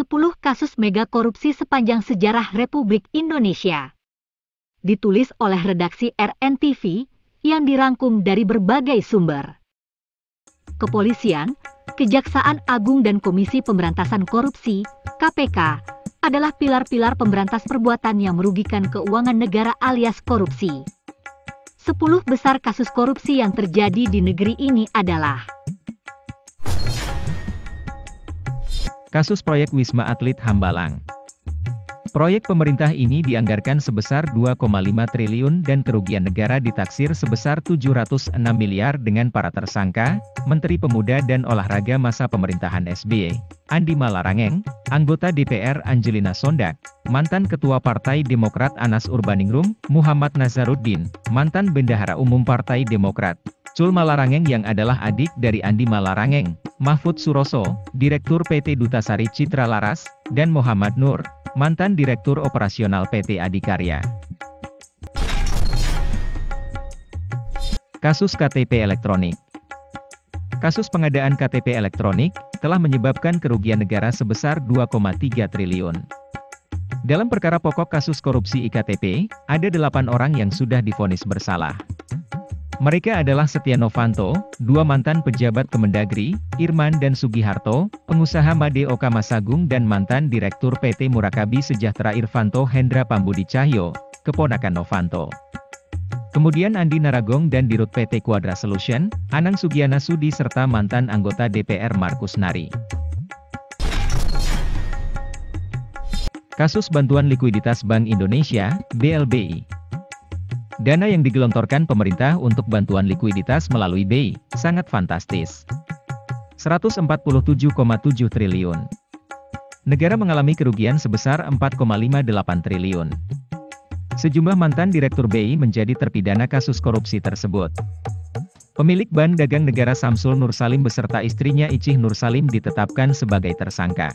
10 kasus mega korupsi sepanjang sejarah Republik Indonesia. Ditulis oleh redaksi RNTV yang dirangkum dari berbagai sumber. Kepolisian, Kejaksaan Agung dan Komisi Pemberantasan Korupsi (KPK) adalah pilar-pilar pemberantas perbuatan yang merugikan keuangan negara alias korupsi. 10 besar kasus korupsi yang terjadi di negeri ini adalah: Kasus proyek Wisma Atlet Hambalang. Proyek pemerintah ini dianggarkan sebesar 2,5 triliun dan kerugian negara ditaksir sebesar 706 miliar dengan para tersangka, Menteri Pemuda dan Olahraga masa pemerintahan SBY, Andi Malarangeng, anggota DPR Angelina Sondak, mantan Ketua Partai Demokrat Anas Urbaningrum, Muhammad Nazaruddin, mantan Bendahara Umum Partai Demokrat, Cul Malarangeng yang adalah adik dari Andi Malarangeng, Mahfud Suroso, Direktur PT Dutasari Citra Laras, dan Muhammad Nur, mantan Direktur Operasional PT Adikarya. Kasus KTP elektronik. Kasus pengadaan KTP elektronik telah menyebabkan kerugian negara sebesar 2,3 triliun. Dalam perkara pokok kasus korupsi IKTP, ada 8 orang yang sudah divonis bersalah. Mereka adalah Setia Novanto, 2 mantan pejabat Kemendagri, Irman dan Sugiharto, pengusaha Made Oka Masagung dan mantan Direktur PT Murakabi Sejahtera Irvanto Hendra Pambudi Cahyo, keponakan Novanto. Kemudian Andi Naragong dan Dirut PT Quadra Solution, Anang Sugiana Sudi serta mantan anggota DPR Markus Nari. Kasus Bantuan Likuiditas Bank Indonesia, BLBI. Dana yang digelontorkan pemerintah untuk bantuan likuiditas melalui BI, sangat fantastis. 147,7 triliun. Negara mengalami kerugian sebesar 4,58 triliun. Sejumlah mantan Direktur BI menjadi terpidana kasus korupsi tersebut. Pemilik Bank Dagang Negara Samsul Nursalim beserta istrinya Icih Nursalim ditetapkan sebagai tersangka.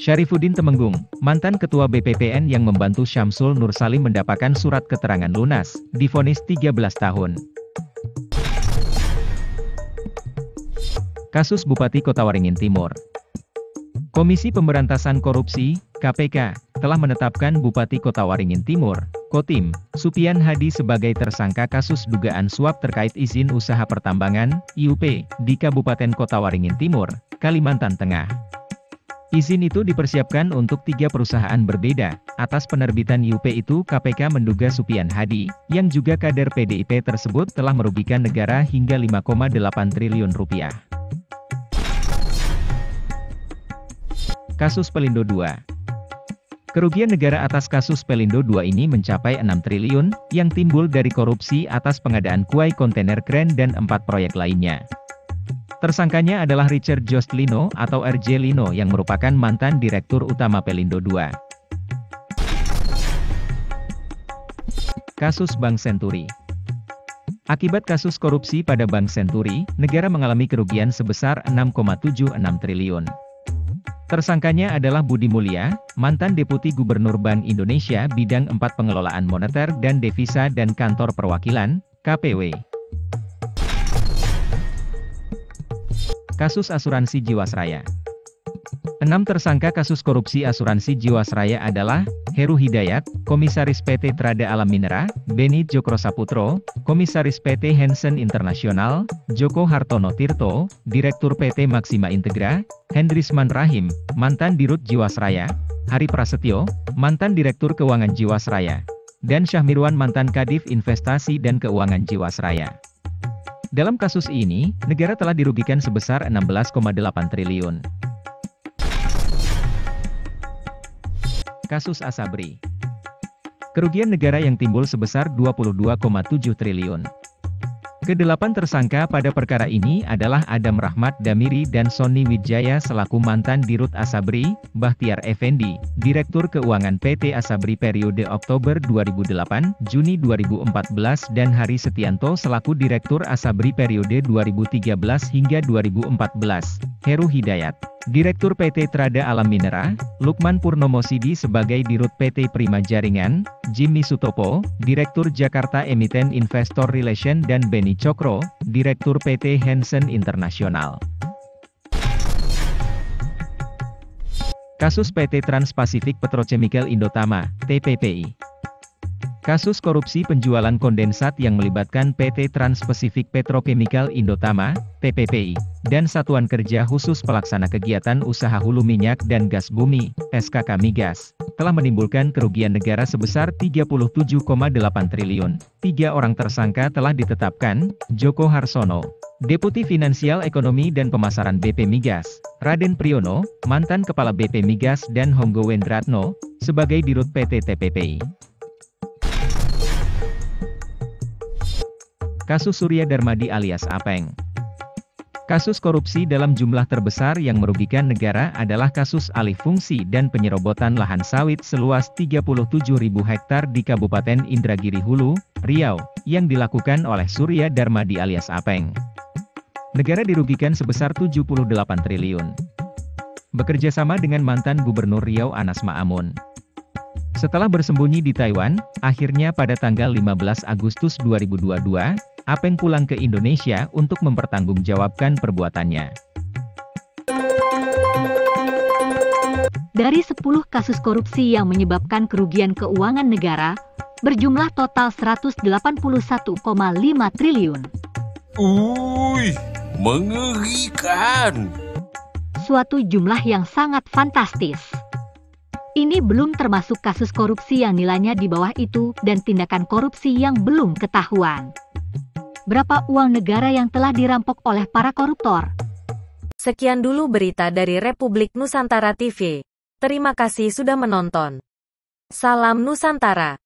Syarifuddin Temenggung, mantan Ketua BPPN yang membantu Syamsul Nursalim mendapatkan surat keterangan lunas, divonis 13 tahun. Kasus Bupati Kota Waringin Timur. Komisi Pemberantasan Korupsi, KPK, telah menetapkan Bupati Kota Waringin Timur, Kotim, Supian Hadi sebagai tersangka kasus dugaan suap terkait izin usaha pertambangan, IUP, di Kabupaten Kota Waringin Timur, Kalimantan Tengah. Izin itu dipersiapkan untuk 3 perusahaan berbeda. Atas penerbitan IUP itu KPK menduga Supian Hadi, yang juga kader PDIP tersebut telah merugikan negara hingga 5,8 triliun rupiah. Kasus Pelindo II. Kerugian negara atas kasus Pelindo II ini mencapai 6 triliun, yang timbul dari korupsi atas pengadaan kuai kontainer kren dan 4 proyek lainnya. Tersangkanya adalah Richard Jostlino atau RJ Lino yang merupakan mantan Direktur Utama Pelindo II. Kasus Bank Senturi. Akibat kasus korupsi pada Bank Senturi, negara mengalami kerugian sebesar 6,76 triliun. Tersangkanya adalah Budi Mulya, mantan Deputi Gubernur Bank Indonesia bidang 4 pengelolaan moneter dan devisa dan kantor perwakilan, KPW. Kasus Asuransi Jiwasraya. 6 tersangka kasus korupsi asuransi Jiwasraya adalah Heru Hidayat, Komisaris PT Trada Alam Minera, Beni Jokro Saputro, Komisaris PT Hansen Internasional, Joko Hartono Tirto, Direktur PT Maxima Integra, Hendrisman Rahim, mantan Dirut Jiwasraya, Hari Prasetyo, mantan Direktur Keuangan Jiwasraya, dan Syahmirwan mantan Kadif Investasi dan Keuangan Jiwasraya. Dalam kasus ini, negara telah dirugikan sebesar 16,8 triliun. Kasus Asabri. Kerugian negara yang timbul sebesar 22,7 triliun. Kedelapan tersangka pada perkara ini adalah Adam Rahmat Damiri dan Sony Wijaya selaku mantan Dirut Asabri, Bahtiar Effendi, Direktur Keuangan PT Asabri periode Oktober 2008-Juni 2014 dan Hari Setianto selaku Direktur Asabri periode 2013 hingga 2014, Heru Hidayat, Direktur PT Trada Alam Minera, Lukman Purnomo Sidi sebagai Dirut PT Prima Jaringan, Jimmy Sutopo, Direktur Jakarta Emiten Investor Relation dan Beni Cokro, Direktur PT Hansen Internasional. Kasus PT Trans-Pacific Petrochemical Indotama, TPPI. Kasus korupsi penjualan kondensat yang melibatkan PT Trans-Pacific Petrochemical Indotama, TPPI, dan Satuan Kerja Khusus Pelaksana Kegiatan Usaha Hulu Minyak dan Gas Bumi, SKK Migas, telah menimbulkan kerugian negara sebesar 37,8 triliun. 3 orang tersangka telah ditetapkan: Joko Harsono, Deputi Finansial Ekonomi dan Pemasaran BP Migas, Raden Priyono, mantan Kepala BP Migas, dan Honggo Wendratno, sebagai Dirut PT TPPI. Kasus Surya Darmadi alias Apeng. Kasus korupsi dalam jumlah terbesar yang merugikan negara adalah kasus alih fungsi dan penyerobotan lahan sawit seluas 37.000 hektar di Kabupaten Indragiri Hulu, Riau, yang dilakukan oleh Surya Darmadi alias Apeng. Negara dirugikan sebesar 78 triliun. Bekerja sama dengan mantan Gubernur Riau Anas Ma'amun. Setelah bersembunyi di Taiwan, akhirnya pada tanggal 15 Agustus 2022, Apeng pulang ke Indonesia untuk mempertanggungjawabkan perbuatannya. Dari 10 kasus korupsi yang menyebabkan kerugian keuangan negara, berjumlah total 181,5 triliun. Mengerikan! Suatu jumlah yang sangat fantastis. Ini belum termasuk kasus korupsi yang nilainya di bawah itu dan tindakan korupsi yang belum ketahuan. Berapa uang negara yang telah dirampok oleh para koruptor? Sekian dulu berita dari Republik Nusantara TV. Terima kasih sudah menonton. Salam Nusantara.